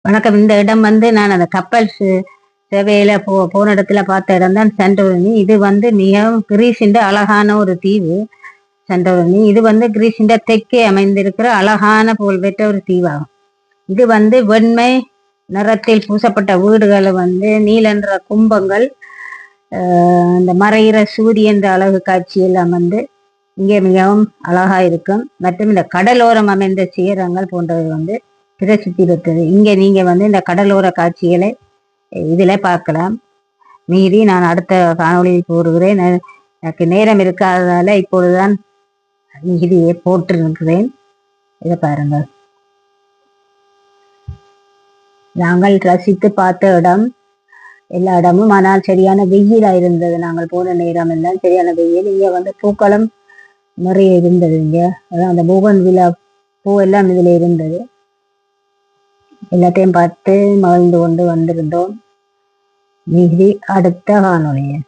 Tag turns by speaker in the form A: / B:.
A: வணக்கம். இந்த இடம் நான் அந்த கப்பல் சேவையில போன இடத்துல பார்த்த இடம் தான் சாண்டோரினி. இது மிகவும் கிரீஸின் அழகான ஒரு தீவு சாண்டோரினி. இது கிரீஸின் தெற்கே அமைந்திருக்கிற அழகான புகழ்பெற்ற ஒரு தீவாகும். இது வெண்மை நிறத்தில் பூசப்பட்ட வீடுகளை நீல நிற கும்பங்கள், இந்த மறைகிற சூரியன் அழகு காட்சி எல்லாம் இங்கே மிகவும் அழகா இருக்கும். மற்றும் இந்த கடலோரம் அமைந்த சிகரங்கள் போன்றவை பிரசித்தி பெற்றது. இங்கே நீங்க இந்த கடலோர காட்சிகளை இதுல பார்க்கலாம். மீறி நான் அடுத்த காணொலியில் போடுகிறேன். எனக்கு நேரம் இருக்காததால இப்பொழுதுதான் மீதியை போட்டிருக்கிறேன். இதை பாருங்கள். நாங்கள் ரசித்து பார்த்த இடம் எல்லா இடமும், ஆனால் சரியான வெயிலா இருந்தது. நாங்கள் போன நேரம் எல்லாம் சரியான வெயில். இங்க பூக்களும் நிறைய இருந்தது. இங்க அதான் அந்த பூகன் விழா பூ எல்லாம் இதுல இருந்தது. எல்லாத்தையும் பார்த்து மகிழ்ந்து கொண்டு வந்திருந்தோம். மீதி அடுத்த காணொலியில்